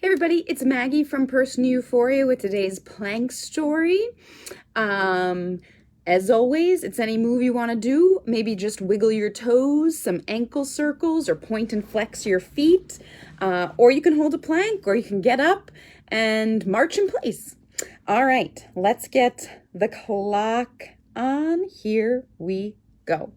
Hey everybody, it's Maggie from Person Euphoria with today's plank story. As always, it's any move you want to do. Maybe just wiggle your toes, some ankle circles, or point and flex your feet. Or you can hold a plank, or you can get up and march in place. All right, let's get the clock on. Here we go.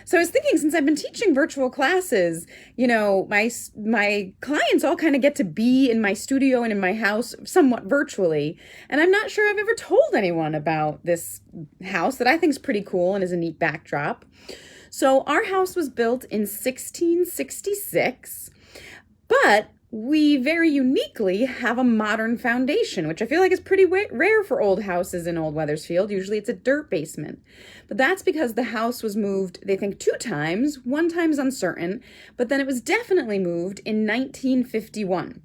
So I was thinking, since I've been teaching virtual classes, my clients all kind of get to be in my studio and in my house somewhat virtually. And I'm not sure I've ever told anyone about this house that I think is pretty cool and is a neat backdrop. So our house was built in 1666, but we very uniquely have a modern foundation, which I feel like is pretty rare for old houses in Old Wethersfield. Usually it's a dirt basement. But that's because the house was moved, they think, 2 times. 1 time's uncertain, but then it was definitely moved in 1951.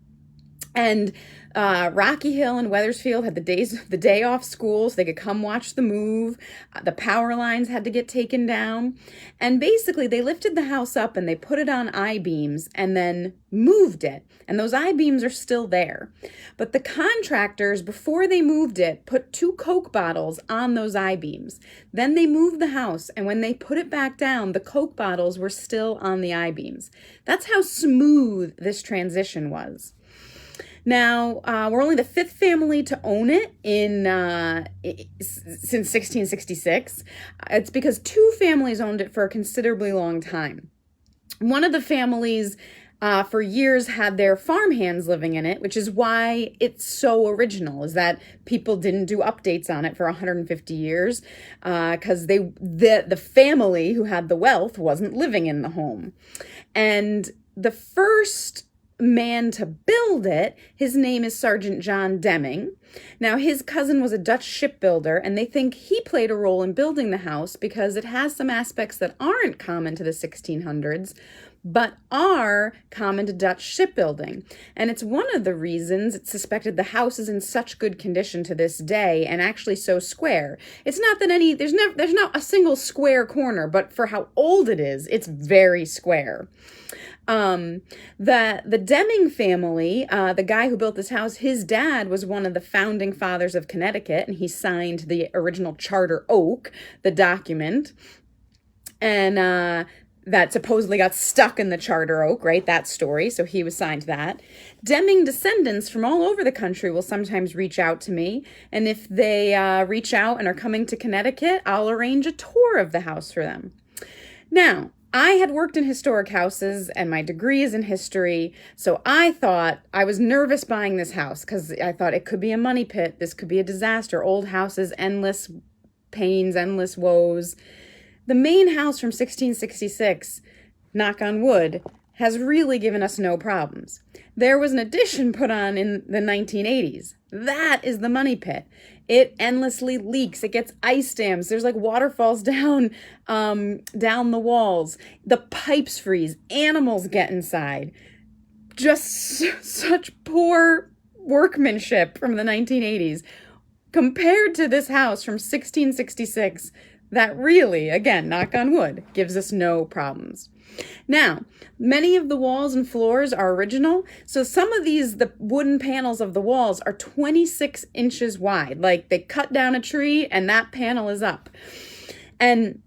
And Rocky Hill and Wethersfield had the day off school so they could come watch the move. The power lines had to get taken down. And basically they lifted the house up and they put it on I-beams and then moved it. And those I-beams are still there. But the contractors, before they moved it, put 2 Coke bottles on those I-beams. Then they moved the house, and when they put it back down, the Coke bottles were still on the I-beams. That's how smooth this transition was. Now, we're only the 5th family to own it since 1666. It's because 2 families owned it for a considerably long time. One of the families for years had their farmhands living in it, which is why it's so original, is that people didn't do updates on it for 150 years because the family who had the wealth wasn't living in the home. And the first man to build it, his name is Sergeant John Deming. Now, his cousin was a Dutch shipbuilder, and they think he played a role in building the house because it has some aspects that aren't common to the 1600s, but are common to Dutch shipbuilding. And it's one of the reasons it's suspected the house is in such good condition to this day and actually so square. It's not that there's not a single square corner, but for how old it is, it's very square. The Deming family, the guy who built this house, his dad was one of the founding fathers of Connecticut, and he signed the original Charter Oak, the document. And that supposedly got stuck in the Charter Oak, right? That story. So he was signed that. Deming descendants from all over the country will sometimes reach out to me. And if they reach out and are coming to Connecticut, I'll arrange a tour of the house for them. Now, I had worked in historic houses and my degree is in history. So I was nervous buying this house because I thought it could be a money pit. This could be a disaster. Old houses, endless pains, endless woes. The main house from 1666, knock on wood, has really given us no problems. There was an addition put on in the 1980s. That is the money pit. It endlessly leaks. It gets ice dams. There's like waterfalls down the walls. The pipes freeze. Animals get inside. Just such poor workmanship from the 1980s compared to this house from 1666 that really, again, knock on wood, gives us no problems. Now, many of the walls and floors are original. So some of the wooden panels of the walls are 26 inches wide. Like they cut down a tree and that panel is up. And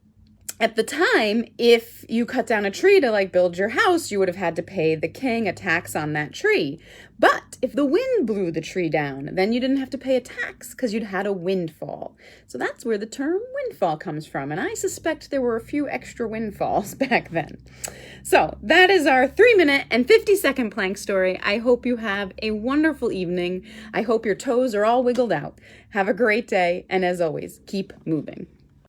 at the time, if you cut down a tree to build your house, you would have had to pay the king a tax on that tree. But if the wind blew the tree down, then you didn't have to pay a tax because you'd had a windfall. So that's where the term windfall comes from. And I suspect there were a few extra windfalls back then. So that is our 3-minute and 50-second plank story. I hope you have a wonderful evening. I hope your toes are all wiggled out. Have a great day. And as always, keep moving.